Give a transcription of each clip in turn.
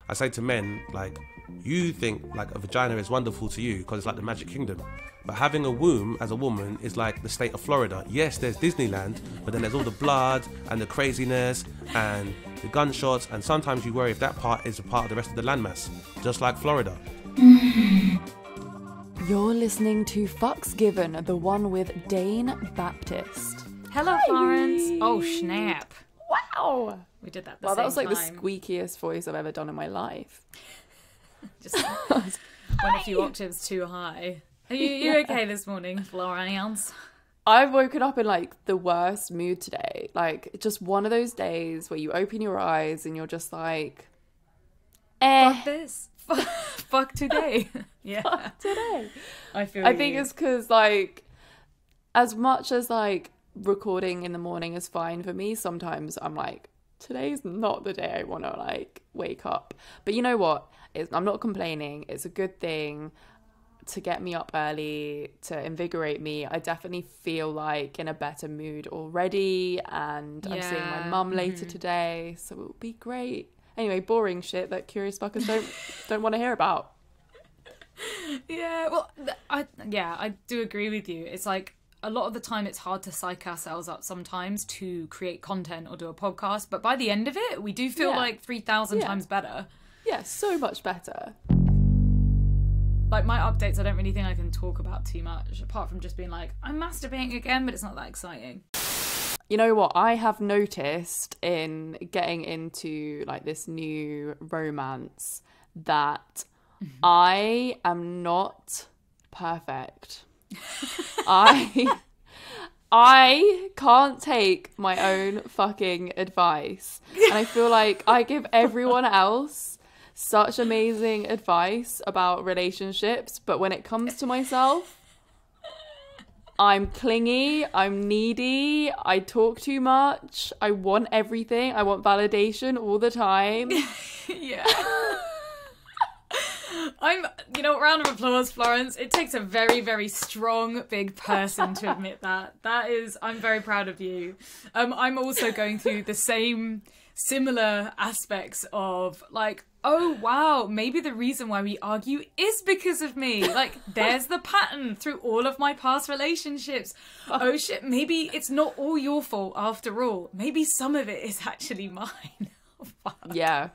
I say to men, like, you think like a vagina is wonderful to you because it's like the Magic Kingdom. But having a womb as a woman is like the state of Florida. Yes, there's Disneyland, but then there's all the blood and the craziness and the gunshots, and sometimes you worry if that part is a part of the rest of the landmass, just like Florida. You're listening to Fucks Given, the one with Dane Baptiste. Hello, Hi. Florence. Oh, snap. Wow. We did that the Wow, same that was like time. the squeakiest voice I've ever done in my life. Just went a few octaves too high. Are you okay this morning, Florence? I've woken up in like the worst mood today. Like just one of those days where you open your eyes and you're just like, Fuck this. Fuck today. Yeah. fuck today. I feel I think you. it's because like as much as like recording in the morning is fine for me, sometimes I'm like, today's not the day I want to like wake up. But you know what? I'm not complaining. It's a good thing to get me up early, to invigorate me. I definitely feel like in a better mood already, and I'm seeing my mum later today, so it will be great. Anyway, boring shit that curious fuckers don't want to hear about. Yeah, well, I do agree with you. It's like a lot of the time it's hard to psych ourselves up sometimes to create content or do a podcast, but by the end of it, we do feel like 3,000 times better. Yeah, so much better. Like my updates, I don't really think I can talk about too much, apart from just being like, I'm masturbating again, but it's not that exciting. You know what I have noticed in getting into like this new romance, that I am not perfect. I can't take my own fucking advice. And I feel like I give everyone else such amazing advice about relationships, but when it comes to myself, I'm clingy, I'm needy, I talk too much, I want everything, I want validation all the time. Yeah. Round of applause, Florence. It takes a very, very strong, big person to admit that. I'm very proud of you. I'm also going through the similar aspects of like, oh wow, maybe the reason why we argue is because of me. Like, there's the pattern through all of my past relationships. Oh shit, maybe it's not all your fault after all. Maybe some of it is actually mine. Oh, fuck. Yeah.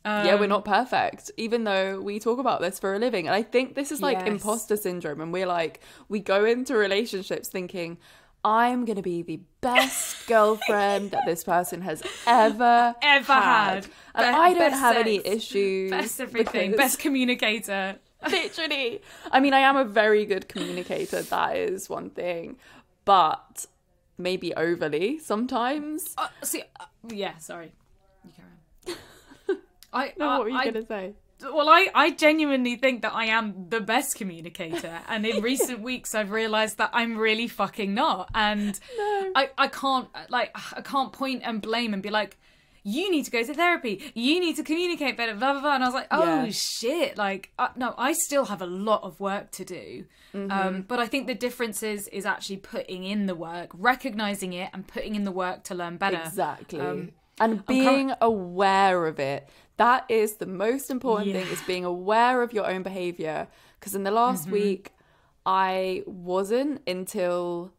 Yeah, we're not perfect, even though we talk about this for a living. And I think this is like imposter syndrome. And we're like, we go into relationships thinking, I'm going to be the best girlfriend that this person has ever had. And I don't have any issues. Best everything. Best communicator. Literally. I mean, I am a very good communicator. That is one thing. But maybe overly sometimes. Yeah, sorry. You carry on. No, what were you going to say? Well, I genuinely think that I am the best communicator, and in recent weeks I've realised that I'm really fucking not, and No. I can't point and blame and be like, you need to go to therapy, you need to communicate better, blah blah blah, and I was like, oh shit, like no, I still have a lot of work to do. But I think the difference is actually putting in the work, recognising it, and putting in the work to learn better. Exactly. And being aware of it. That is the most important thing, is being aware of your own behaviour. Because in the last week, I wasn't, until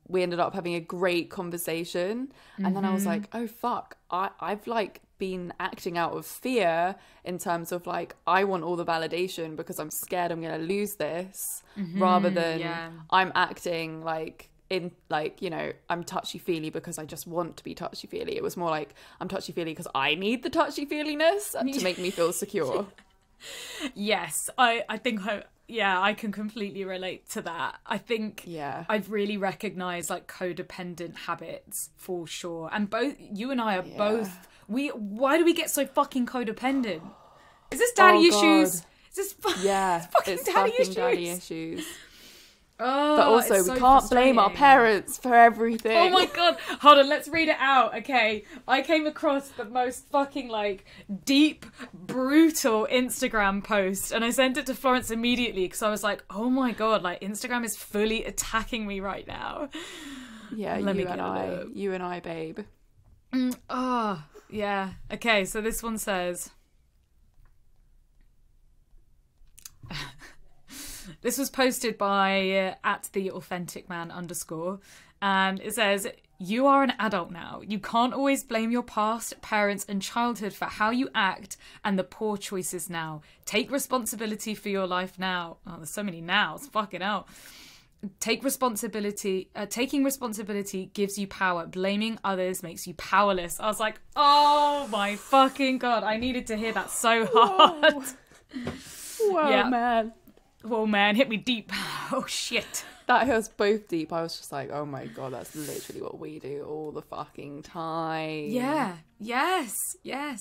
we ended up having a great conversation. And then I was like, oh, fuck. I've like been acting out of fear in terms of like, I want all the validation because I'm scared I'm going to lose this, rather than I'm acting like, in like, you know, I'm touchy-feely because I just want to be touchy-feely. It was more like I'm touchy-feely because I need the touchy-feeliness to make me feel secure. Yes, I think I can completely relate to that. I think I've really recognised like codependent habits for sure. And both you and I are both why do we get so fucking codependent? Is this daddy issues? Is this it's fucking daddy issues. Oh, but also we can't blame our parents for everything. Oh my god, hold on, let's read it out. Okay, I came across the most fucking like deep, brutal Instagram post, and I sent it to Florence immediately because I was like, oh my god, like Instagram is fully attacking me right now. Yeah, you and I, babe. Yeah. Okay, so this one says, This was posted by at the authentic man _ and it says, "You are an adult now. You can't always blame your past, parents and childhood for how you act and the poor choices now. Take responsibility for your life now." Oh, there's so many nows. Fucking hell. Taking responsibility gives you power. Blaming others makes you powerless. I was like, oh my fucking God. I needed to hear that so hard. Whoa, Yeah. man. Whoa, man. Hit me deep. Oh, shit. That hit us both deep. I was just like, oh my God, that's literally what we do all the fucking time. Yeah. Yes.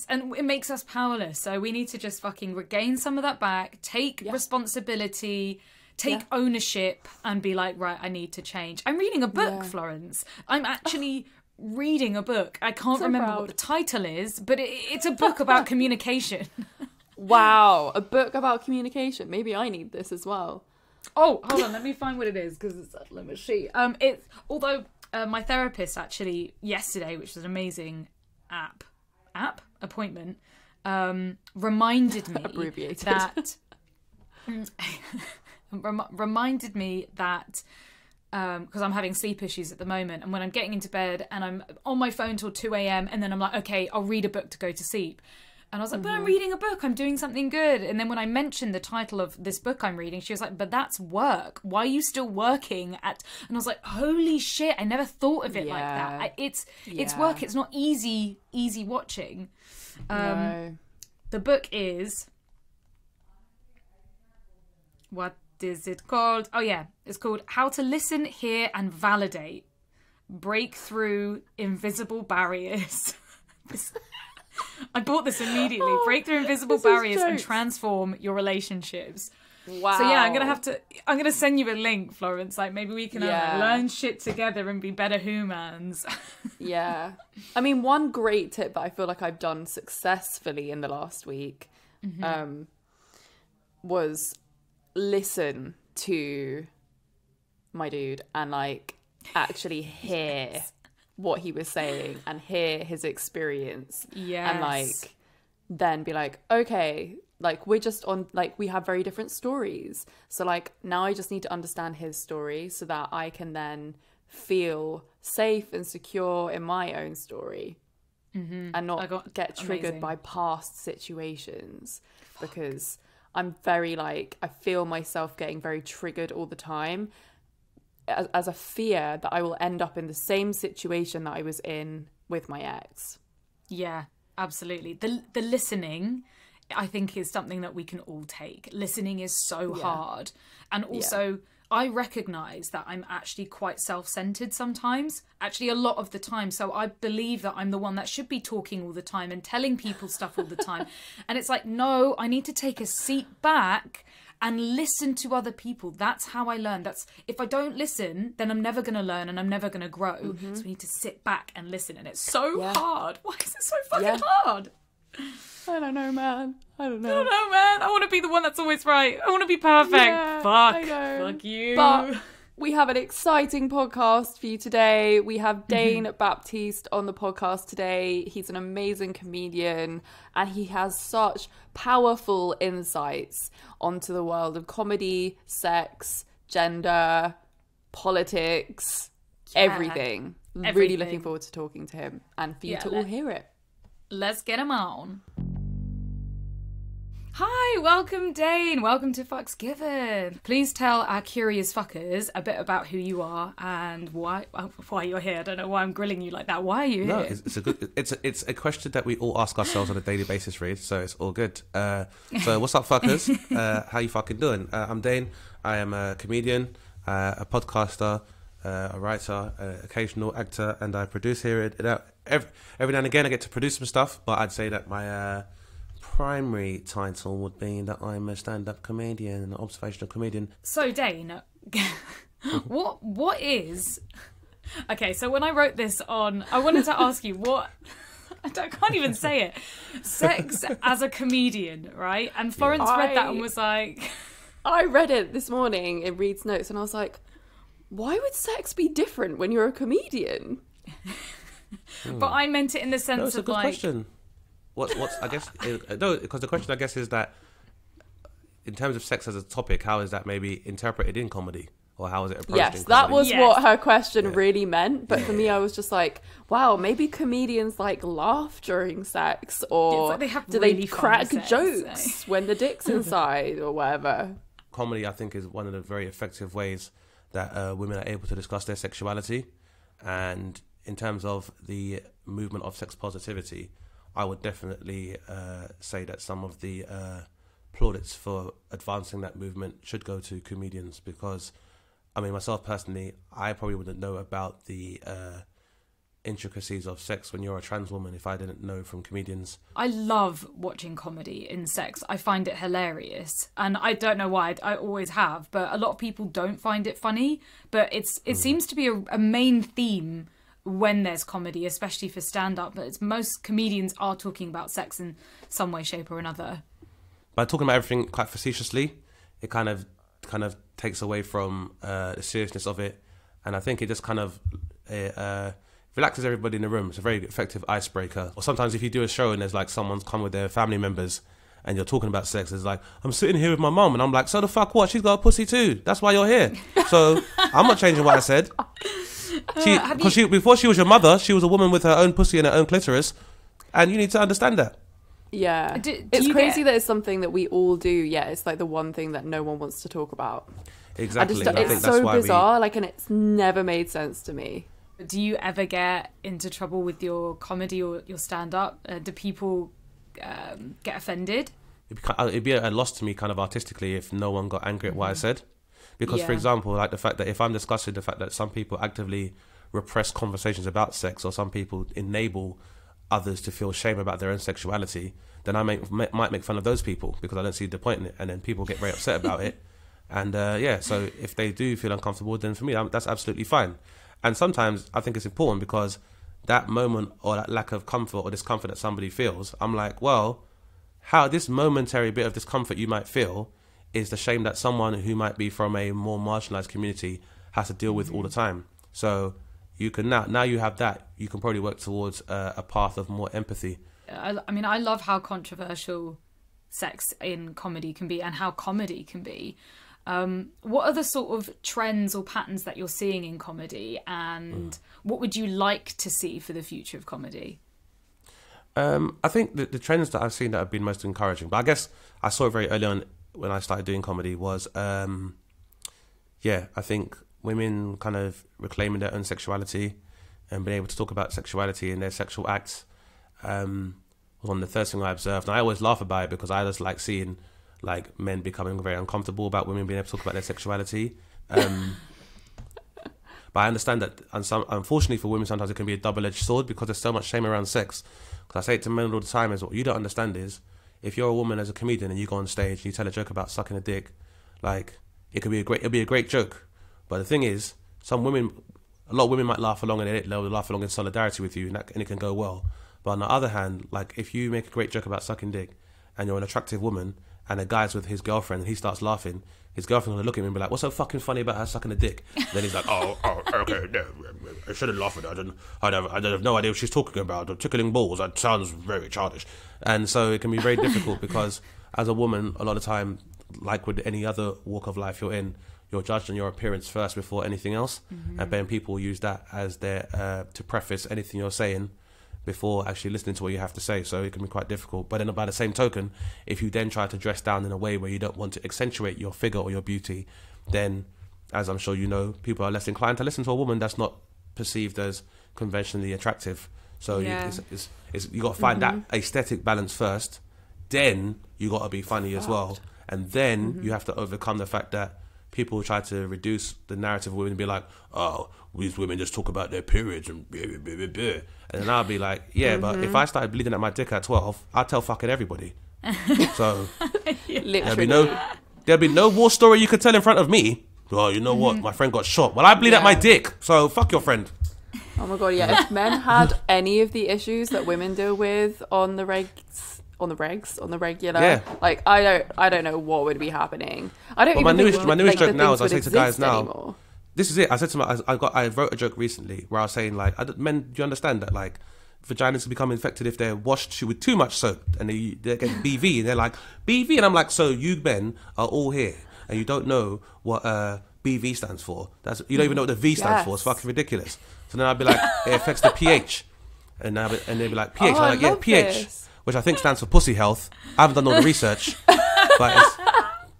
And it makes us powerless. So we need to just fucking regain some of that back. Take responsibility. Take ownership and be like, right, I need to change. I'm reading a book, Florence. I'm actually reading a book. I can't remember what the title is, but it's a book about communication. Wow, a book about communication. Maybe I need this as well. Oh, hold on, let me find what it is, because let me see. Although my therapist actually yesterday, which was an amazing appointment, reminded me Abbreviated. that reminded me that because I'm having sleep issues at the moment, and when I'm getting into bed and I'm on my phone till 2 a.m. and then I'm like, okay, I'll read a book to go to sleep. And I was like, but I'm reading a book, I'm doing something good. And then when I mentioned the title of this book I'm reading, she was like, but that's work. Why are you still working at... And I was like, holy shit, I never thought of it like that. It's work, it's not easy watching. No. The book is... What is it called? Oh yeah, it's called How to Listen, Hear and Validate. Break Through Invisible Barriers. I bought this immediately. Break through invisible barriers and transform your relationships. Wow. So yeah, I'm gonna send you a link, Florence. Like maybe we can learn shit together and be better humans. Yeah. I mean, one great tip that I feel like I've done successfully in the last week was listen to my dude and like actually hear what he was saying and hear his experience. And like then be like, okay, like we're just on, like we have very different stories, so like now I just need to understand his story so that I can then feel safe and secure in my own story and not get triggered by past situations, because I'm very like, I feel myself getting very triggered all the time as a fear that I will end up in the same situation that I was in with my ex. Yeah, absolutely. The listening, I think, is something that we can all take. Listening is so hard. And also, I recognise that I'm actually quite self-centred sometimes. Actually, a lot of the time. So I believe that I'm the one that should be talking all the time and telling people stuff all the time. And it's like, no, I need to take a seat back and listen to other people. That's how I learn. If I don't listen, then I'm never going to learn and I'm never going to grow. So we need to sit back and listen. And it's so hard. Why is it so fucking hard? I don't know, man. I don't know, man. I want to be the one that's always right. I want to be perfect. Yeah, I know. Fuck you. But we have an exciting podcast for you today. We have DANE Baptiste on the podcast today. He's an amazing comedian and he has such powerful insights onto the world of comedy, sex, gender, politics, everything. Really looking forward to talking to him and for you to all hear it. Let's get him on. Hi, welcome DANE. Welcome to Fucks Given. Please tell our curious fuckers a bit about who you are and why you're here. I don't know why I'm grilling you like that. Why are you here? No, it's a question that we all ask ourselves on a daily basis, Reed. So it's all good. So what's up, fuckers? How you fucking doing? I'm DANE. I am a comedian, a podcaster, a writer, an occasional actor, and I produce here. Every now and again, I get to produce some stuff, but I'd say that my primary title would be that I'm a stand-up comedian, an observational comedian. So DANE, what is... Okay, so when I wrote this on, I wanted to ask you what... I can't even say it. Sex as a comedian, right? And Florence read that and was like... I read it this morning in Reed's notes and I was like, why would sex be different when you're a comedian? But I meant it in the sense of like... That's a good question. What's I guess... no, because the question, I guess, is that in terms of sex as a topic, how is that maybe interpreted in comedy? Or how is it approached Yes, in that comedy? was Yes. what her question really meant. But for me, I was just like, wow, maybe comedians like laugh during sex, or It's like they have do really they funny crack sex, jokes when the dick's inside or whatever. Comedy, I think, is one of the very effective ways that women are able to discuss their sexuality. And in terms of the movement of sex positivity, I would definitely say that some of the plaudits for advancing that movement should go to comedians, because I mean, myself personally, I probably wouldn't know about the intricacies of sex when you're a trans woman if I didn't know from comedians. I love watching comedy in sex. I find it hilarious. And I don't know why, I always have, but a lot of people don't find it funny. But it seems to be a main theme when there's comedy, especially for stand-up. But it's, most comedians are talking about sex in some way, shape or another. By talking about everything quite facetiously, it kind of takes away from the seriousness of it, and I think it just kind of relaxes everybody in the room. It's a very effective icebreaker. Or sometimes if you do a show and there's like someone's come with their family members and you're talking about sex, it's like, I'm sitting here with my mum and I'm like, so the fuck what? She's got a pussy too. That's why you're here. So I'm not changing what I said. Before she was your mother, she was a woman with her own pussy and her own clitoris, and you need to understand that. Yeah, it's crazy that it's something that we all do. Yeah, it's like the one thing that no one wants to talk about. Exactly. I think it's so bizarre, like, and it's never made sense to me. Do you ever get into trouble with your comedy or your stand-up? Do people get offended? It'd be a loss to me kind of artistically if no one got angry at what I said. Because, for example, like the fact that if I'm discussing the fact that some people actively repress conversations about sex, or some people enable others to feel shame about their own sexuality, then I might make fun of those people because I don't see the point in it, and then people get very upset about it. And so if they do feel uncomfortable, then for me that's absolutely fine. And sometimes I think it's important because that moment or that lack of comfort or discomfort that somebody feels, I'm like, well, how this momentary bit of discomfort you might feel is the shame that someone who might be from a more marginalized community has to deal with all the time. So you can now you have that, you can probably work towards a path of more empathy. I mean, I love how controversial sex in comedy can be and how comedy can be. What are the sort of trends or patterns that you're seeing in comedy, and what would you like to see for the future of comedy? I think the trends that I've seen that have been most encouraging, but I guess I saw it very early on when I started doing comedy, was I think women kind of reclaiming their own sexuality and being able to talk about sexuality and their sexual acts was one of the first thing I observed. And I always laugh about it because I just like seeing like men becoming very uncomfortable about women being able to talk about their sexuality. But I understand that, unfortunately for women, sometimes it can be a double-edged sword because there's so much shame around sex. Because I say it to men all the time, is what you don't understand is, if you're a woman as a comedian and you go on stage and you tell a joke about sucking a dick, like it'll be a great joke. But the thing is, a lot of women might laugh along, and they'll laugh along in solidarity with you, and it can go well. But on the other hand, like if you make a great joke about sucking dick and you're an attractive woman and a guy's with his girlfriend and he starts laughing, his girlfriend will look at him and be like, what's so fucking funny about her sucking a dick? Then he's like, oh, okay, no, I shouldn't laugh at that. I have no idea what she's talking about. Tickling balls, that sounds very childish. And so it can be very difficult because as a woman, a lot of time, like with any other walk of life you're in, you're judged on your appearance first before anything else. Mm-hmm. And then people use that as their to preface anything you're saying before actually listening to what you have to say. So it can be quite difficult. But then by the same token, if you then try to dress down in a way where you don't want to accentuate your figure or your beauty, then, as I'm sure you know, people are less inclined to listen to a woman that's not perceived as conventionally attractive. So you got to find that aesthetic balance first. Then you got to be funny as well. And then you have to overcome the fact that people try to reduce the narrative of women and be like, oh, these women just talk about their periods and blah, blah, blah, blah. And then I'll be like, but if I started bleeding at my dick at 12, I'd tell fucking everybody. So there'll be no war story you could tell in front of me. Well, you know what? My friend got shot. Well, I bleed at my dick. So fuck your friend. Oh my God, yeah. If men had any of the issues that women deal with on the regular, like I don't know what would be happening. I don't. But even my newest joke now is I say to guys now, anymore. This is it. I said to my, I wrote a joke recently where I was saying like, men, do you understand that like vaginas become infected if they're washed with too much soap, and they get BV, and they're like, BV, and I'm like, so you men are all here, and you don't know what BV stands for. You don't even know what the V stands for. It's fucking ridiculous. So then I'd be like, it affects the pH, and they'd be like, pH. I'm like, yeah, pH, which I think stands for pussy health. I haven't done all the research, but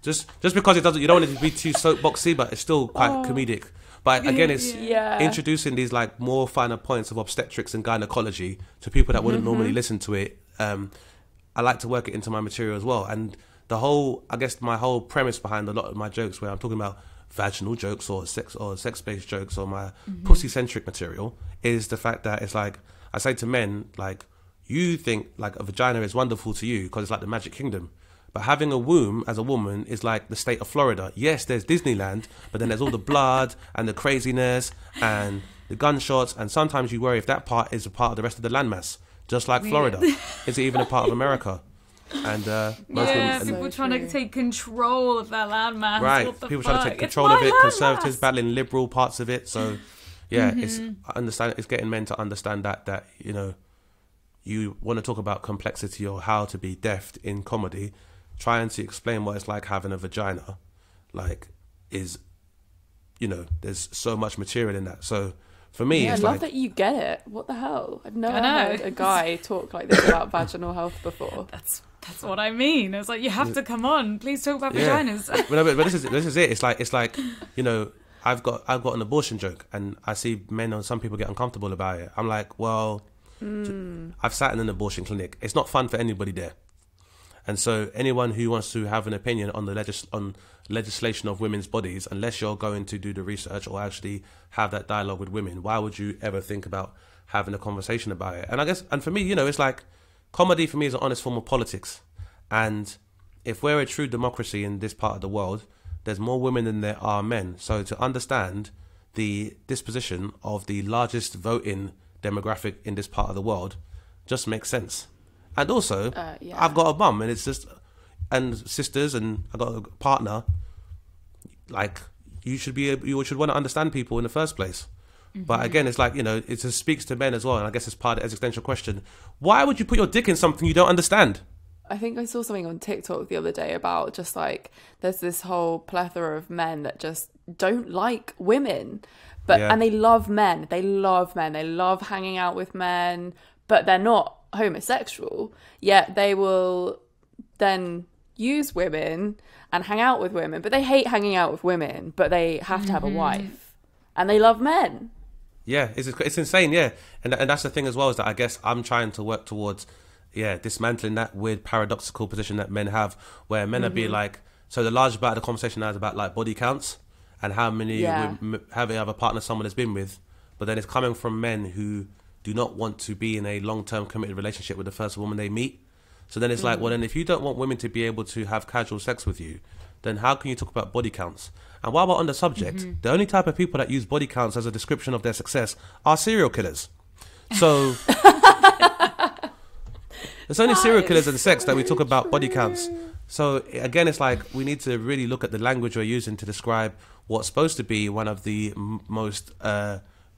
it's just because it doesn't, you don't want it to be too soapboxy, but it's still quite comedic. But again, it's introducing these like more finer points of obstetrics and gynecology to people that wouldn't normally listen to it. I like to work it into my material as well. And I guess my whole premise behind a lot of my jokes, where I'm talking about vaginal jokes or sex-based jokes or my pussy-centric material, is the fact that it's like, I say to men, like, you think like a vagina is wonderful to you because it's like the magic kingdom. But having a womb as a woman is like the state of Florida. Yes, there's Disneyland, but then there's all the blood and the craziness and the gunshots. And sometimes you worry if that part is a part of the rest of the landmass, just like Florida. Is it even a part of America? And people trying to take control of that landmass. Right, people trying to take control of it. Conservatives battling liberal parts of it. So, yeah, it's getting men to understand that you know, you want to talk about complexity or how to be deft in comedy. Trying to explain what it's like having a vagina, like, is, you know, there's so much material in that. So for me, it's I love that you get it. What the hell? I've never heard a guy talk like this about vaginal health before. That's what I mean. It's like, you have to come on. Please talk about vaginas. but this is it. It's like you know, I've got an abortion joke, and I see men and some people get uncomfortable about it. I'm like, well, I've sat in an abortion clinic. It's not fun for anybody there. And so anyone who wants to have an opinion on the legislation of women's bodies, unless you're going to do the research or actually have that dialogue with women, why would you ever think about having a conversation about it? And I guess, and for me, you know, it's like, comedy for me is an honest form of politics. And if we're a true democracy in this part of the world, there's more women than there are men. So to understand the disposition of the largest voting demographic in this part of the world just makes sense. And also, I've got a mum, and it's just, and sisters, and I've got a partner. Like, you should want to understand people in the first place. But again, it's like, you know, it just speaks to men as well. And I guess it's part of the existential question. Why would you put your dick in something you don't understand? I think I saw something on TikTok the other day about just like, there's this whole plethora of men that just don't like women. And they love men. They love men. They love hanging out with men, but they're not homosexual, yet they will then use women and hang out with women, but they hate hanging out with women, but they have to have a wife, and they love men. Yeah, it's insane. Yeah, and that's the thing as well, is that I guess I'm trying to work towards dismantling that weird paradoxical position that men have, where men are being like, so the large part of the conversation now is about like body counts and how many have a partner someone has been with, but then it's coming from men who do not want to be in a long-term committed relationship with the first woman they meet. So then it's like, well, then if you don't want women to be able to have casual sex with you, then how can you talk about body counts? And while we're on the subject, the only type of people that use body counts as a description of their success are serial killers. So it's only serial killers and sex that we talk about body counts. So again, it's like, we need to really look at the language we're using to describe what's supposed to be one of the most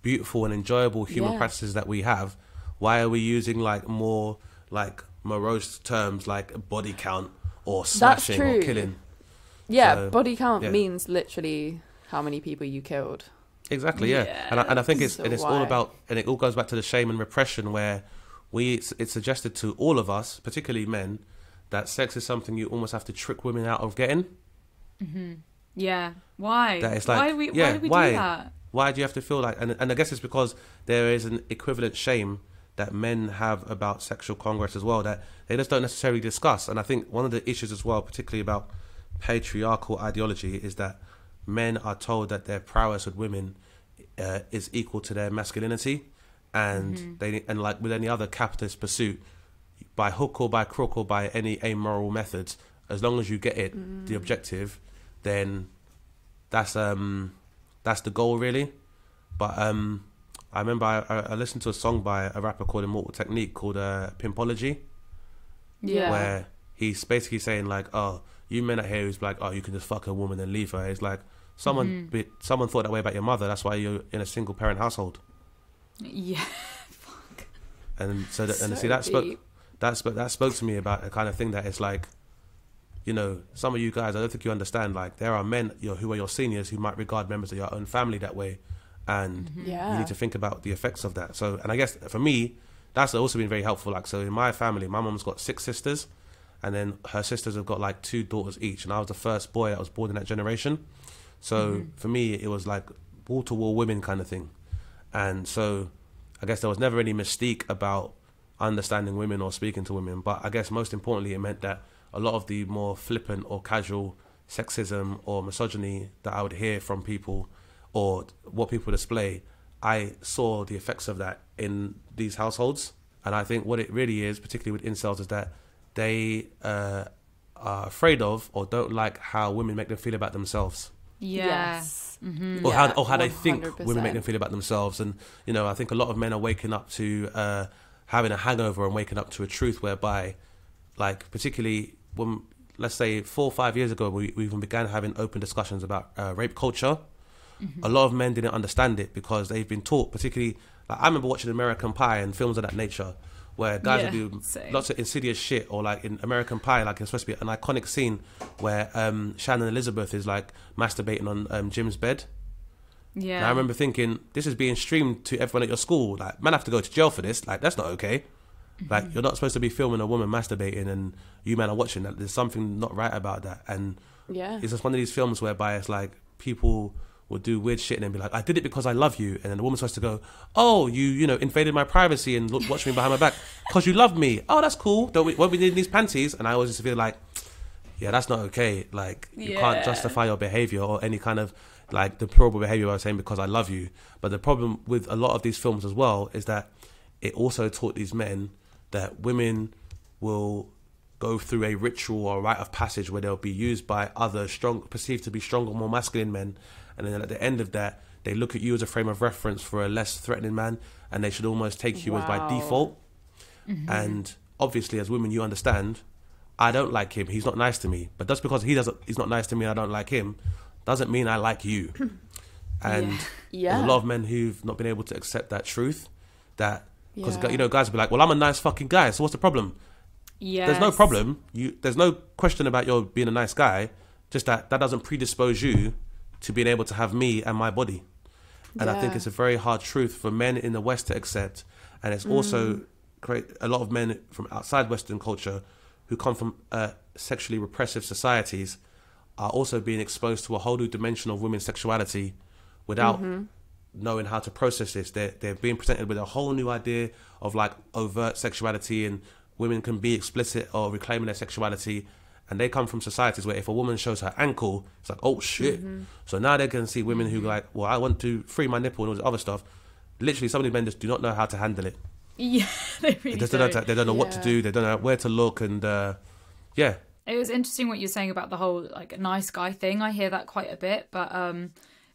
beautiful and enjoyable human practices that we have. Why are we using like more like morose terms like body count or smashing or killing? Body count means literally how many people you killed. Exactly, and I think it's all about, and it all goes back to the shame and repression, where it's suggested to all of us, particularly men, that sex is something you almost have to trick women out of getting. Yeah, why? That it's like, why do we do that? Why do you have to feel like... And I guess it's because there is an equivalent shame that men have about sexual congress as well, that they just don't necessarily discuss. And I think one of the issues as well, particularly about patriarchal ideology, is that men are told that their prowess with women is equal to their masculinity. And and like with any other capitalist pursuit, by hook or by crook or by any amoral methods, as long as you get it, the objective, then that's the goal, really. But I remember I listened to a song by a rapper called Immortal Technique called Pimpology, where he's basically saying like, oh, you men out here who's like, oh, you can just fuck a woman and leave her. It's like, someone thought that way about your mother. That's why you're in a single parent household. Yeah, fuck. And so that, and So see that deep. spoke to me about the kind of thing that it's like, you know, some of you guys, I don't think you understand, like there are men who are your seniors who might regard members of your own family that way, and you need to think about the effects of that. So, and I guess for me, that's also been very helpful. Like, so in my family, my mom's got 6 sisters, and then her sisters have got like 2 daughters each, and I was the first boy that was born in that generation. So for me, it was like wall-to-wall women kind of thing. And so I guess there was never any mystique about understanding women or speaking to women. But I guess most importantly, it meant that a lot of the more flippant or casual sexism or misogyny that I would hear from people or what people display, I saw the effects of that in these households. And I think what it really is, particularly with incels, is that they are afraid of or don't like how women make them feel about themselves. Yes. Or how they think 100%. women make them feel about themselves. And, you know, I think a lot of men are waking up to having a hangover and waking up to a truth whereby, like, particularly when, let's say 4 or 5 years ago, we even began having open discussions about rape culture. A lot of men didn't understand it because they've been taught, particularly, like I remember watching American Pie and films of that nature, where guys would do lots of insidious shit, or like in American Pie, like it's supposed to be an iconic scene where Shannon Elizabeth is like masturbating on Jim's bed. Yeah. And I remember thinking, this is being streamed to everyone at your school. Like, man, have to go to jail for this. Like, that's not okay. Like, you're not supposed to be filming a woman masturbating and you men are watching that. There's something not right about that. And it's just one of these films whereby it's like people will do weird shit and then be like, I did it because I love you. And then the woman's supposed to go, oh, you know, invaded my privacy and watched me behind my back because you love me. Oh, that's cool. Won't we need these panties? And I always just feel like, yeah, that's not okay. Like, you can't justify your behavior or any kind of like deplorable behavior by saying because I love you. But the problem with a lot of these films as well is that it also taught these men that women will go through a ritual or rite of passage where they'll be used by other perceived to be stronger, more masculine men. And then at the end of that, they look at you as a frame of reference for a less threatening man, and they should almost take you as by default. And obviously, as women, you understand, I don't like him. He's not nice to me. But just because he's not nice to me, I don't like him, doesn't mean I like you. And there's a lot of men who've not been able to accept that truth. That because you know, guys will be like, well, I'm a nice fucking guy, so what's the problem? There's no problem. There's no question about your being a nice guy. Just that doesn't predispose you to being able to have me and my body. And I think it's a very hard truth for men in the West to accept. And it's also a lot of men from outside Western culture who come from sexually repressive societies are also being exposed to a whole new dimension of women's sexuality without knowing how to process this. They're being presented with a whole new idea of like overt sexuality, and women can be explicit or reclaiming their sexuality. And they come from societies where if a woman shows her ankle, it's like, oh shit. So now they can see women who like, well, I want to free my nipple and all this other stuff. Literally, some of these men just do not know how to handle it. Yeah, they really don't. They don't know what to do. They don't know where to look. And It was interesting what you're saying about the whole like nice guy thing. I hear that quite a bit, but I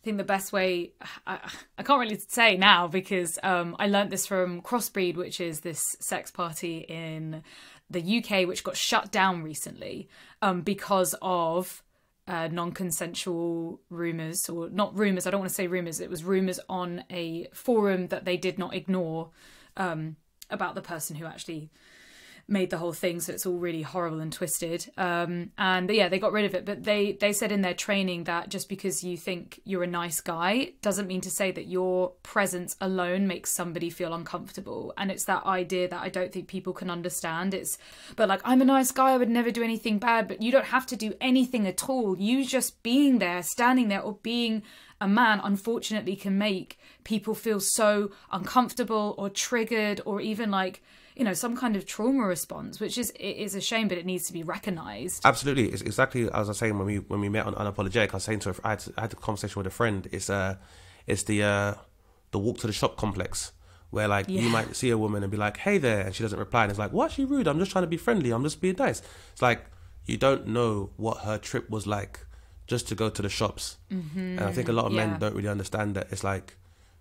think the best way, I can't really say now because I learnt this from Crossbreed, which is this sex party in the UK, which got shut down recently because of non-consensual rumours, or not rumours, I don't want to say rumours, it was rumours on a forum that they did not ignore about the person who actually made the whole thing, so it's all really horrible and twisted. And yeah, they got rid of it, but they said in their training that just because you think you're a nice guy doesn't mean to say that your presence alone makes somebody feel uncomfortable. And it's that idea that I don't think people can understand. But like, I'm a nice guy, I would never do anything bad, but you don't have to do anything at all. You just being there, standing there, or being a man, unfortunately, can make people feel so uncomfortable or triggered, or even like, you know, some kind of trauma response, which is a shame, but it needs to be recognised. Absolutely, it's exactly as I was saying when we met on Unapologetic. I was saying to her, I had a conversation with a friend. It's the walk to the shop complex, where like you might see a woman and be like, "Hey there," and she doesn't reply, and it's like, "What? She rude? I'm just trying to be friendly. I'm just being nice." It's like you don't know what her trip was like just to go to the shops. And I think a lot of men don't really understand that. It's like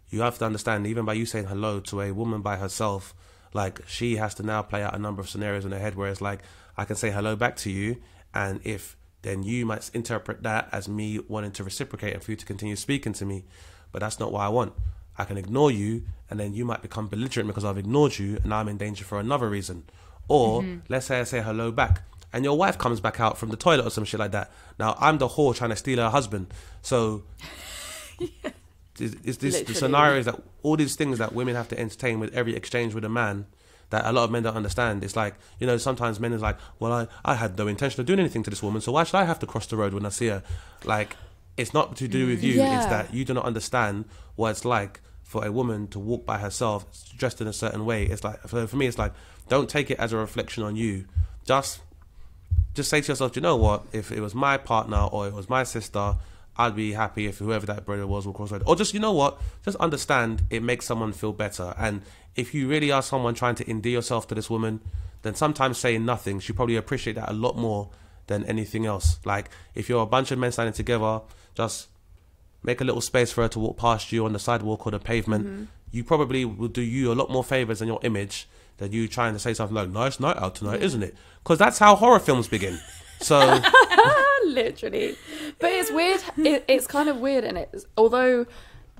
you have to understand, even by you saying hello to a woman by herself, like she has to now play out a number of scenarios in her head where it's like, I can say hello back to you, and if then you might interpret that as me wanting to reciprocate and for you to continue speaking to me, but that's not what I want. I can ignore you, and then you might become belligerent because I've ignored you, and I'm in danger for another reason. Or let's say I say hello back, and your wife comes back out from the toilet or some shit like that. Now I'm the whore trying to steal her husband. So is this the scenarios that all these things that women have to entertain with every exchange with a man that a lot of men don't understand? It's like, you know, sometimes men is like, well, I had no intention of doing anything to this woman, so why should I have to cross the road when I see her? Like, it's not to do with you. It's that you do not understand what it's like for a woman to walk by herself dressed in a certain way. It's like, for me, it's like, don't take it as a reflection on you. Just say to yourself, you know what, if it was my partner or it was my sister, I'd be happy if whoever that brother was will cross the road. Or just, you know what, just understand it makes someone feel better. And if you really are someone trying to endear yourself to this woman, then sometimes saying nothing, she probably appreciate that a lot more than anything else. Like, if you're a bunch of men standing together, just make a little space for her to walk past you on the sidewalk or the pavement. You probably will do you a lot more favours in your image than you trying to say something like, nice night out tonight, isn't it? Because that's how horror films begin. So literally. But it's weird. It's kind of weird, and it's, although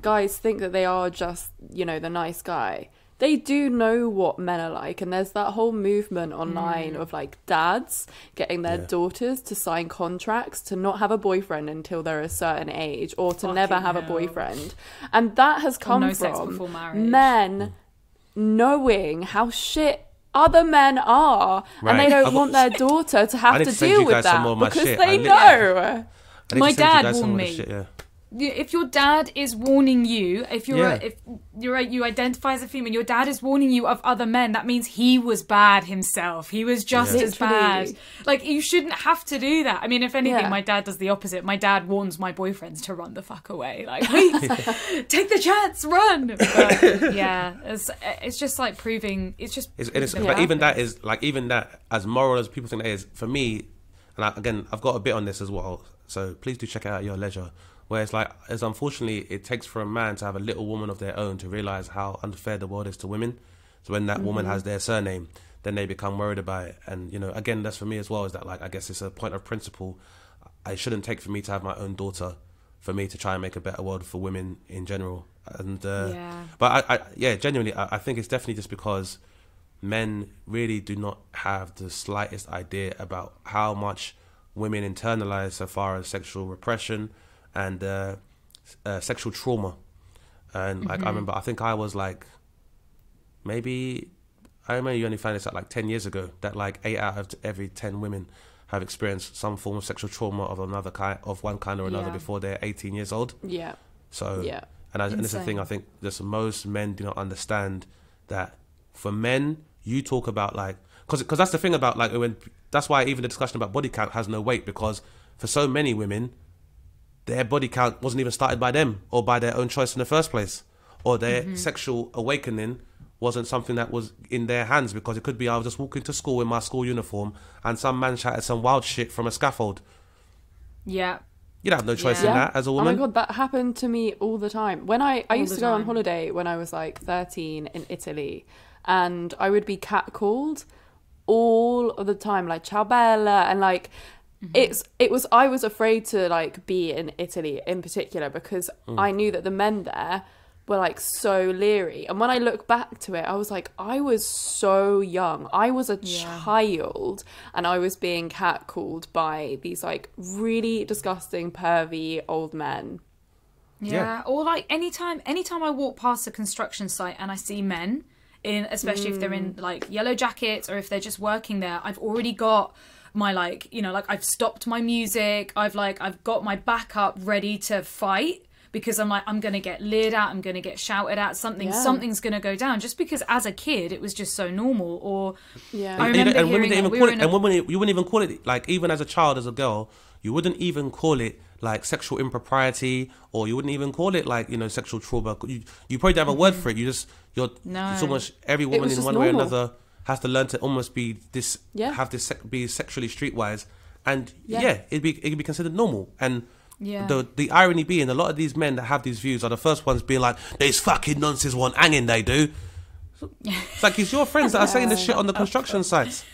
guys think that they are just, you know, the nice guy, they do know what men are like. And there's that whole movement online of like dads getting their daughters to sign contracts to not have a boyfriend until they're a certain age, or to never have a boyfriend. And that has come from men knowing how shit other men are, and they don't want their daughter to have to deal with that because they know. My dad warned me. If your dad is warning you, if you identify as a female, your dad is warning you of other men, that means he was bad himself. He was just as bad. Like, you shouldn't have to do that. I mean, if anything, my dad does the opposite. My dad warns my boyfriends to run the fuck away. Like, please, take the chance, run. But, yeah, it's just like proving. But even that is like, even that, as moral as people think that is, for me, and again, I've got a bit on this as well. So please do check it out at your leisure. Where it's like, as unfortunately it takes for a man to have a little woman of their own to realise how unfair the world is to women. So when that woman has their surname, then they become worried about it. And, you know, again, that's for me as well, is that, like, I guess it's a point of principle. I shouldn't take for me to have my own daughter for me to try and make a better world for women in general. And but I genuinely, I think it's definitely just because men really do not have the slightest idea about how much women internalise so far as sexual repression and sexual trauma. And like, I remember, I think I was like, I remember you only found this out like 10 years ago, that like 8 out of every 10 women have experienced some form of sexual trauma of another kind, of one kind or another, before they're 18 years old. So and this is the thing, I think just most men do not understand that for men, you talk about like, because that's the thing about like, that's why even the discussion about body count has no weight, because for so many women, their body count wasn't even started by them or by their own choice in the first place, or their sexual awakening wasn't something that was in their hands, because it could be I was just walking to school in my school uniform and some man shouted some wild shit from a scaffold. You'd have no choice in that as a woman. Oh my god, that happened to me all the time. When I used to go on holiday when I was like 13 in Italy, and I would be catcalled all of the time, like ciao bella, and like I was afraid to like be in Italy in particular, because I knew that the men there were like so leery. And when I look back to it, I was like, I was so young. I was a child, and I was being catcalled by these like really disgusting, pervy old men. Or like anytime I walk past a construction site and I see men in, especially if they're in like yellow jackets or if they're just working there, I've already got my like, you know, like I've stopped my music, I've got my backup ready to fight, because I'm like, I'm gonna get leered at, I'm gonna get shouted at, something's gonna go down, just because as a kid it was just so normal. Or I remember and women didn't even call it, and women, you wouldn't even call it, like, even as a child, as a girl, you wouldn't even call it like sexual impropriety, or you wouldn't even call it like, you know, sexual trauma. You probably don't have a word for it. It's almost every woman in one way or another has to learn to almost be this, be sexually streetwise, and it'd be considered normal. And the irony being, a lot of these men that have these views are the first ones being like, "There's fucking nonsense one hanging they do." It's like, it's your friends that are saying this shit on the construction sites.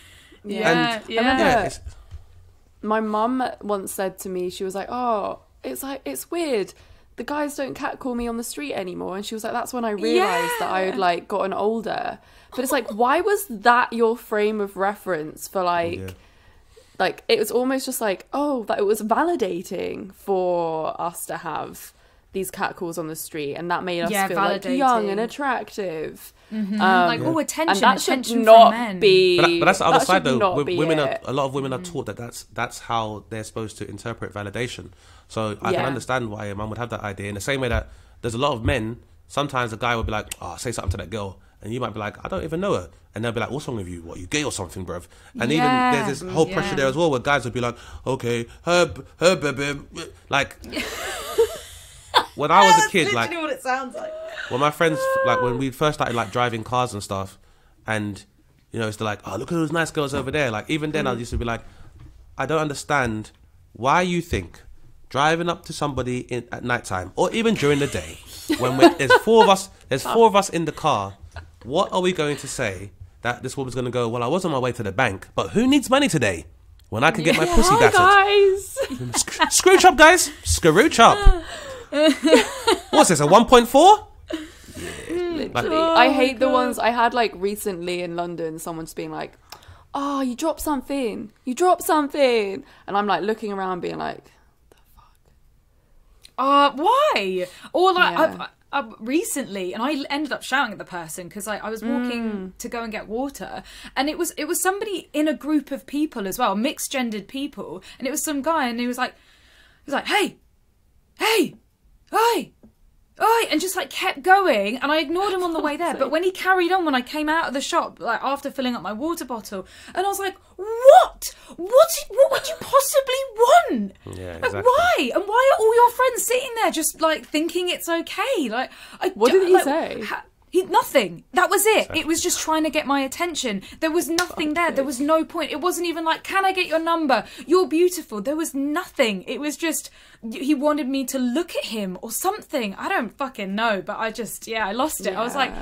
My mum once said to me, she was like, "Oh, it's weird the guys don't catcall me on the street anymore. And she was like, that's when I realised that I had like gotten older. But it's like, why was that your frame of reference for like it was almost just like, oh, that it was validating for us to have these catcalls on the street, and that made us feel like young and attractive. Like, oh, attention, and that attention should not from men. be. But that's the other side, though. A lot of women are taught that that's how they're supposed to interpret validation. So I can understand why a mum would have that idea. In the same way that there's a lot of men. Sometimes a guy will be like, "Oh, say something to that girl," and you might be like, "I don't even know her," and they'll be like, "What's wrong with you? What, you gay or something, bruv?" And even there's this whole pressure there as well, where guys will be like, "Okay, her baby," like. When I was a kid, like, what it sounds like. When my friends, like, when we first started like driving cars and stuff, and it's like, "Oh, look at those nice girls over there." Like, even then, I used to be like, I don't understand why you think driving up to somebody at nighttime or even during the day, when there's four of us in the car, what are we going to say that this woman's going to go, "Well, I was on my way to the bank, but who needs money today when I can get my pussy battered?" Guys, Scrooge up, guys, scrooge up. What's this, a 1.4? I hate the ones I had like recently in London. Someone just being like, "Oh, you dropped something. And I'm like looking around, being like, why? Or like recently, and I ended up shouting at the person because I was walking to go and get water, and it was somebody in a group of people as well, mixed gendered people, and it was some guy, and he was like, "Hey, oi," and just like kept going, and I ignored him on the way there. But when he carried on, when I came out of the shop, like after filling up my water bottle, and I was like, what would you possibly want? Yeah, like, exactly. why? And why are all your friends sitting there just like thinking it's okay? Like, what did he say? Nothing. That was it. Exactly. It was just trying to get my attention. There was nothing there. There was no point. It wasn't even like, "Can I get your number? You're beautiful." There was nothing. It was just, he wanted me to look at him or something. I don't fucking know. But I just, I lost it. I was like,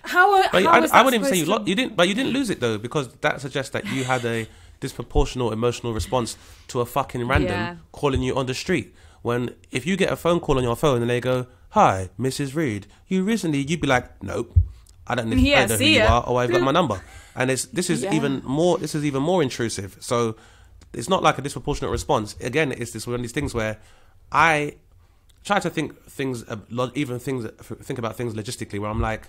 I wouldn't even say you didn't, but you didn't lose it though, because that suggests that you had a disproportional emotional response to a fucking random calling you on the street. When if you get a phone call on your phone and they go, "Hi, Mrs. Reed, you'd be like, "Nope, I don't know, I don't know who you are, or I've got my number." And this is even more intrusive. So it's not like a disproportionate response. Again, it's one of these things where I try to think about things logistically, where I'm like,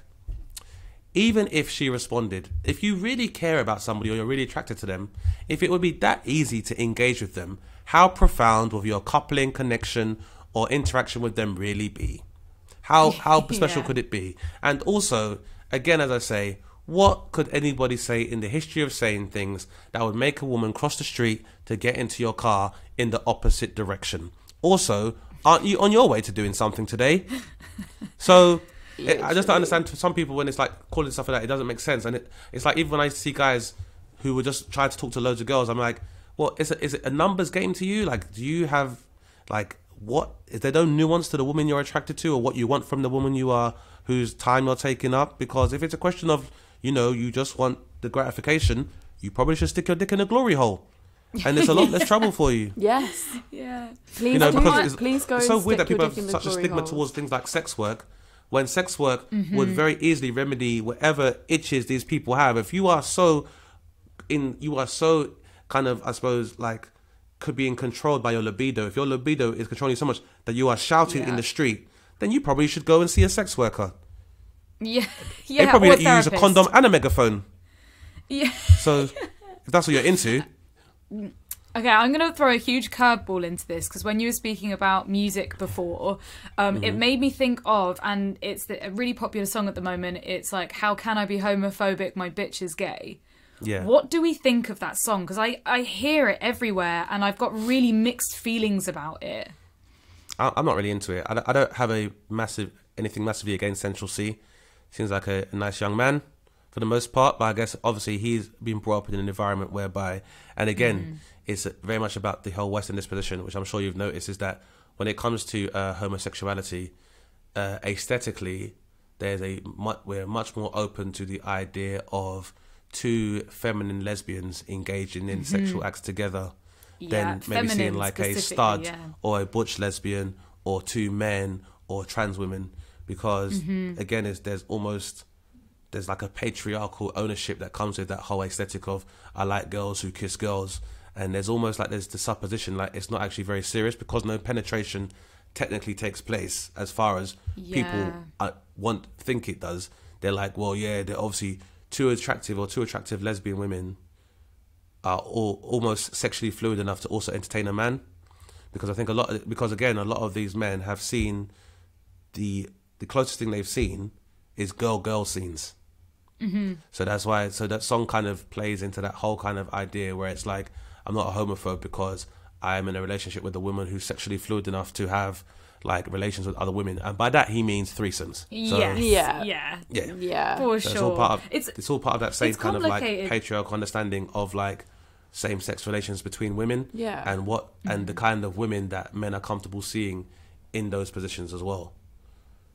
even if she responded, if you really care about somebody or you're really attracted to them, if it would be that easy to engage with them, how profound will your coupling connection or interaction with them really be? How special could it be? And also, again, as I say, what could anybody say in the history of saying things that would make a woman cross the street to get into your car in the opposite direction? Also, aren't you on your way to doing something today? So I just don't understand, for some people, when it's like calling stuff like that, it doesn't make sense. And it's like, even when I see guys who would just try to talk to loads of girls, I'm like, well, is it a numbers game to you? Like, do you have, like, what, is there no nuance to the woman you're attracted to, or what you want from the woman whose time you're taking up? Because if it's a question of, you just want the gratification, you probably should stick your dick in a glory hole. And there's a lot less trouble for you. Yes. Yeah. Please, please go. It's so weird that people have such a stigma towards things like sex work, when sex work would very easily remedy whatever itches these people have. If you are so kind of, I suppose, like, could be controlled by your libido. If your libido is controlling you so much that you are shouting in the street, then you probably should go and see a sex worker. Yeah. They probably let you use a condom and a megaphone. Yeah. So if that's what you're into. Okay, I'm going to throw a huge curveball into this, because when you were speaking about music before, it made me think of, and it's a really popular song at the moment, it's like, "How Can I Be Homophobic? My Bitch Is Gay." Yeah. What do we think of that song? Because I hear it everywhere, and I've got really mixed feelings about it. I'm not really into it. I don't have anything massively against Central C. Seems like a nice young man for the most part, but I guess obviously he's been brought up in an environment whereby, and again, it's very much about the whole Western disposition, which I'm sure you've noticed, is that when it comes to homosexuality, aesthetically, we're much more open to the idea of two feminine lesbians engaging in sexual acts together than maybe seeing like a stud or a butch lesbian or two men or trans women, because again, there's like a patriarchal ownership that comes with that whole aesthetic of I like girls who kiss girls, and there's almost like there's the supposition like it's not actually very serious because no penetration technically takes place as far as people think it does. They're like, well, yeah, they're obviously two attractive lesbian women are all almost sexually fluid enough to also entertain a man, because I think a lot of these men have seen the closest thing they've seen is girl scenes. So that's why that song kind of plays into that whole kind of idea where it's like, I'm not a homophobe because I am in a relationship with a woman who's sexually fluid enough to have like relations with other women, and by that he means threesomes. So, For so sure. It's all part of that same kind of like patriarchal understanding of like same-sex relations between women, and the kind of women that men are comfortable seeing in those positions as well.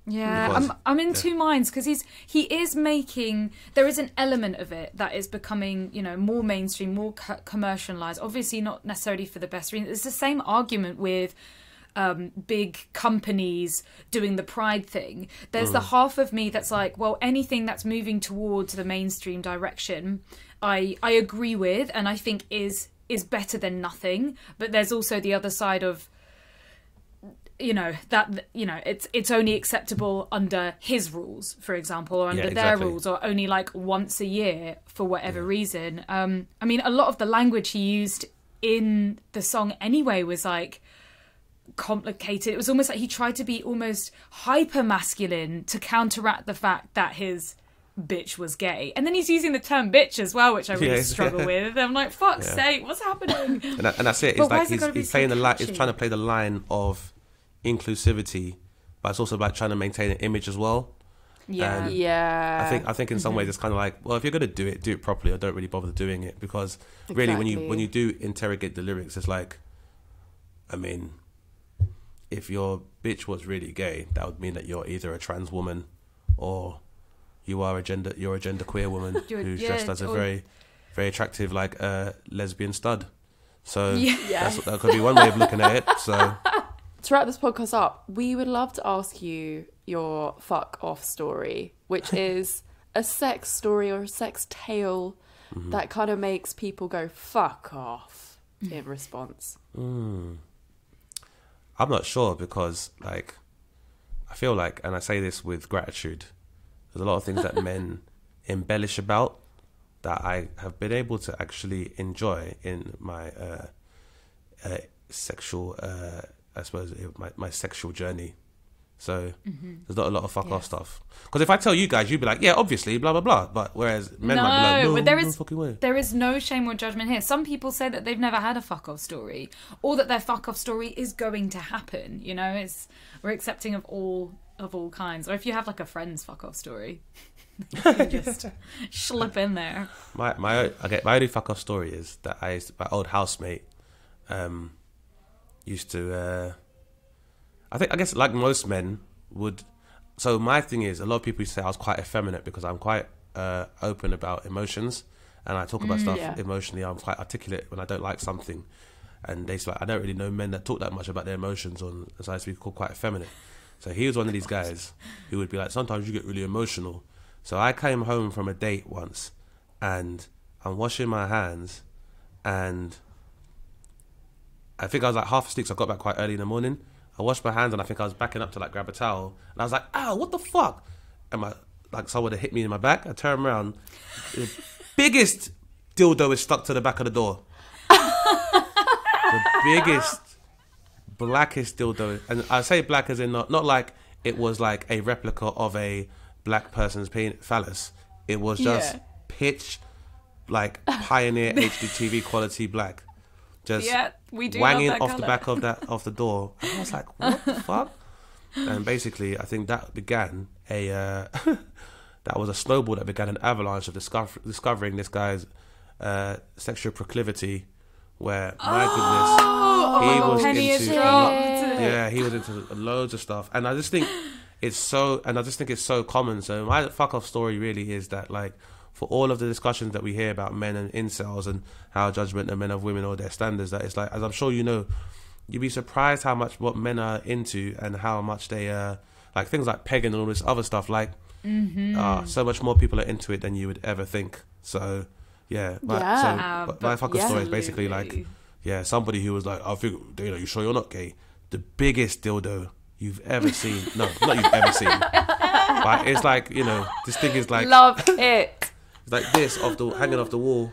I'm in two minds, because he is making, there is an element of it that is becoming, you know, more mainstream, more commercialized, obviously not necessarily for the best reason. It's the same argument with big companies doing the pride thing. There's the half of me that's like, well, anything that's moving towards the mainstream direction I agree with, and I think is better than nothing. But there's also the other side of, you know, that, you know, it's only acceptable under his rules, for example, or under their rules, or only like once a year for whatever reason. I mean, a lot of the language he used in the song anyway was like complicated. It was almost like he tried to be almost hyper masculine to counteract the fact that his bitch was gay, and then he's using the term bitch as well, which I really struggle with. I'm like, fuck's sake, what's happening? And that's it. It's like he's playing the line. He's trying to play the line of inclusivity, but it's also like trying to maintain an image as well. I think in some ways it's kind of like, well, if you're gonna do it properly, or don't really bother doing it, because really when you do interrogate the lyrics, it's like, I mean, if your bitch was really gay, that would mean that you're either a trans woman or you're a gender queer woman who's dressed as a very, very attractive like lesbian stud. So that could be one way of looking at it. So to wrap this podcast up, we would love to ask you your fuck off story, which is a sex story or a sex tale that kind of makes people go fuck off in response. I'm not sure, because like I feel like, and I say this with gratitude, there's a lot of things that men embellish about that I have been able to actually enjoy in my sexual, I suppose, my sexual journey. So there's not a lot of fuck off stuff. Because if I tell you guys, you'd be like, yeah, obviously, blah, blah, blah. But whereas men might be like, no, no fucking way. There is no shame or judgment here. Some people say that they've never had a fuck off story, or that their fuck off story is going to happen. You know, we're accepting of all kinds. Or if you have like a friend's fuck off story, you can just slip in there. My only fuck off story is that my old housemate used to I guess like most men would. So my thing is, a lot of people say I was quite effeminate because I'm quite open about emotions, and I talk about stuff emotionally. I'm quite articulate when I don't like something, and they say like, I don't really know men that talk that much about their emotions, so I used to be called quite effeminate. So he was one of these guys who would be like, sometimes you get really emotional. So I came home from a date once, and I'm washing my hands, and I think I was like half asleep, so I got back quite early in the morning. I washed my hands, and I think I was backing up to like grab a towel, and I was like, ow, what the fuck? And someone had hit me in my back. I turned around, the biggest dildo is stuck to the back of the door. The biggest, blackest dildo, and I say black as in not like it was like a replica of a black person's phallus. It was just pitch like Pioneer HDTV quality black, just we do wanging love that off colour. the back of the door. And I was like, what the fuck? And basically, I think that began that was a snowball that began an avalanche of discovering this guy's sexual proclivity. Where my goodness, he was into loads of stuff, and I just think it's so common. So my fuck off story really is that, like, for all of the discussions that we hear about men and incels and how judgmental men of women or their standards, that it's like, as I'm sure you know, you'd be surprised how much what men are into and how much they like things like pegging and all this other stuff. Like, so much more people are into it than you would ever think. So, yeah. My fucking story is basically like, somebody who was like, I think, you sure you're not gay? The biggest dildo you've ever seen. No, not you've ever seen. But it's like, this thing is like... Love it. It's like this, hanging off the wall.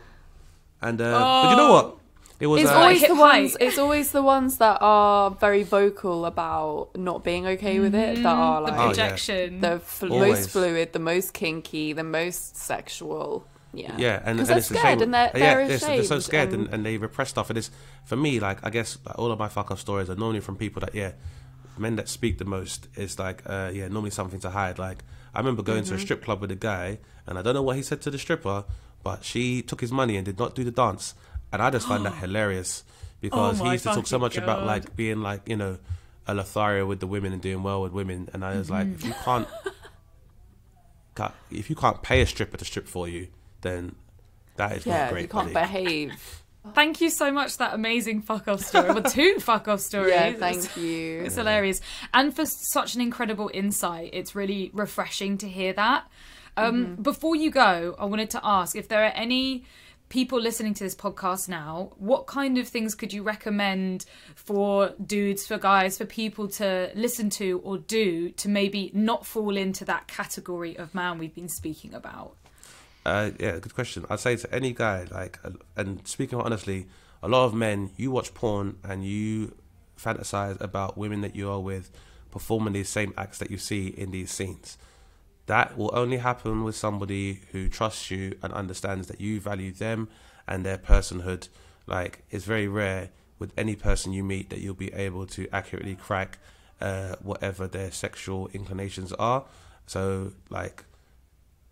And, but you know what? It was, it's always the ones that are very vocal about not being okay with it, that are like the projection, the most fluid, the most kinky, the most sexual. Yeah, and they're scared and they're ashamed. They're so scared and they repress stuff. And it's, for me, like, I guess like, all of my fuck off stories are normally from people that men that speak the most. It's like normally something to hide. Like, I remember going to a strip club with a guy, and I don't know what he said to the stripper, but she took his money and did not do the dance. And I just find that hilarious because he used to talk so much about like being like, a Lothario with the women and doing well with women. And I was like, if you can't pay a stripper to strip for you, then that is not great. You can't behave. Thank you so much for that amazing fuck off story. Well, 2 fuck off stories. Yeah, thank you. It's hilarious. And for such an incredible insight. It's really refreshing to hear that. Before you go, I wanted to ask if there are any people listening to this podcast now, what kind of things could you recommend for dudes, for guys, for people to listen to or do to maybe not fall into that category of man we've been speaking about? Good question. I'd say to any guy, like, and speaking honestly, a lot of men, you watch porn and you fantasize about women that you are with performing these same acts that you see in these scenes. That will only happen with somebody who trusts you and understands that you value them and their personhood. Like, it's very rare with any person you meet that you'll be able to accurately crack whatever their sexual inclinations are. So, like,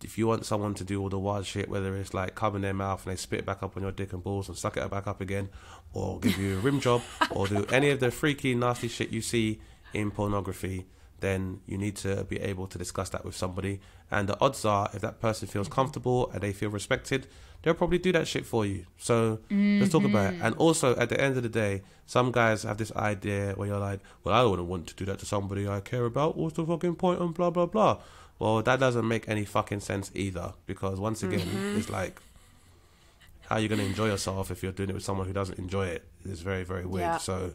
if you want someone to do all the wild shit, whether it's like come in their mouth and they spit it back up on your dick and balls and suck it back up again, or give you a rim job, or do any of the freaky, nasty shit you see in pornography, then you need to be able to discuss that with somebody. And the odds are, if that person feels comfortable and they feel respected, they'll probably do that shit for you. So let's talk about it. And also, at the end of the day, some guys have this idea where you're like, well, I wouldn't want to do that to somebody I care about. What's the fucking point? And blah, blah, blah. Well, that doesn't make any fucking sense either. Because once again, it's like, how are you going to enjoy yourself if you're doing it with someone who doesn't enjoy it? It's very, very weird. Yeah. So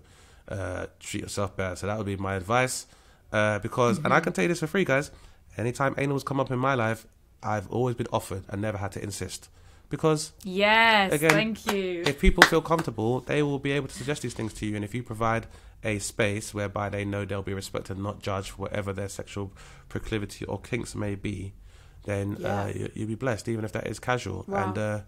treat yourself better. So that would be my advice. Because, and I can tell you this for free, guys, anytime anal's come up in my life, I've always been offered and never had to insist. Because, yes, again, thank you. If people feel comfortable, they will be able to suggest these things to you. And if you provide a space whereby they know they'll be respected and not judged for whatever their sexual proclivity or kinks may be, then you'll be blessed, even if that is casual. Wow. And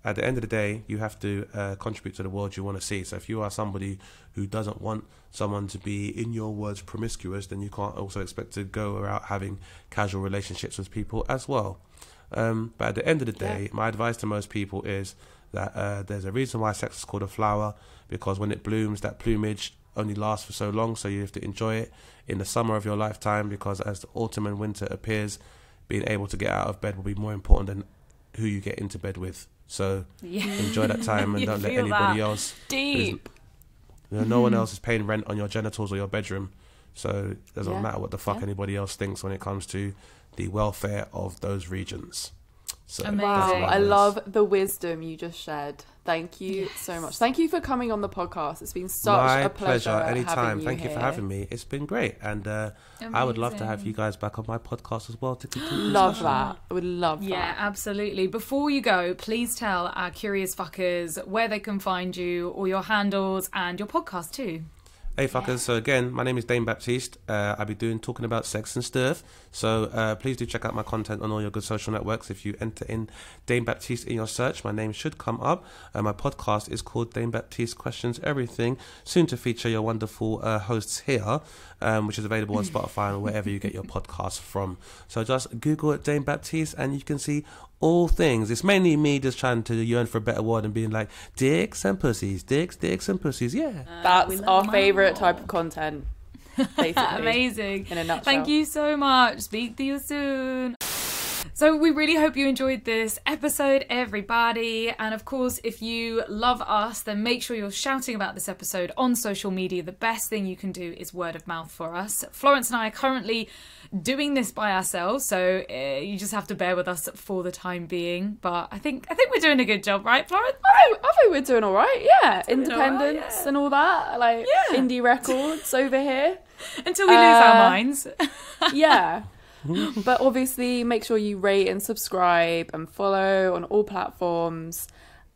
at the end of the day, you have to contribute to the world you want to see. So if you are somebody who doesn't want someone to be, in your words, promiscuous, then you can't also expect to go out having casual relationships with people as well. But at the end of the day, my advice to most people is that there's a reason why sex is called a flower, because when it blooms, that plumage only lasts for so long, so you have to enjoy it in the summer of your lifetime, because as the autumn and winter appears, being able to get out of bed will be more important than who you get into bed with. So enjoy that time and don't let anybody else. Deep. No one else is paying rent on your genitals or your bedroom. So it doesn't matter what the fuck anybody else thinks when it comes to the welfare of those regions. So wow, I love the wisdom you just shared. Thank you so much. Thank you for coming on the podcast. It's been such a pleasure. Anytime. Thank you for having me. It's been great. And I would love to have you guys back on my podcast as well to continue. Love that. I would love that. Yeah, absolutely. Before you go, please tell our curious fuckers where they can find you, or your handles and your podcast too. Hey fuckers, so again, my name is DANE BAPTISTE. I'll be talking about sex and stuff. So please do check out my content on all your good social networks. If you enter in DANE BAPTISTE in your search, my name should come up. My podcast is called DANE BAPTISTE Questions Everything, soon to feature your wonderful hosts here, which is available on Spotify and wherever you get your podcasts from. So just Google it, DANE BAPTISTE, and you can see all things. It's mainly me just trying to yearn for a better word and being like, dicks and pussies, dicks and pussies, yeah. That's our favourite type of content, basically. Amazing. In a nutshell. Thank you so much. Speak to you soon. So we really hope you enjoyed this episode, everybody. And of course, if you love us, then make sure you're shouting about this episode on social media. The best thing you can do is word of mouth for us. Florence and I are currently doing this by ourselves, so you just have to bear with us for the time being. But I think we're doing a good job, right, Florence? I think we're doing all right. Yeah, independence and all that, like indie records over here. Until we lose our minds. Yeah. But obviously, make sure you rate and subscribe and follow on all platforms.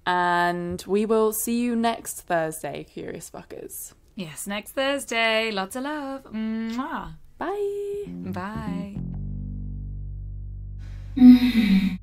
And we will see you next Thursday, Curious Fuckers. Yes, next Thursday. Lots of love. Mwah. Bye. Bye.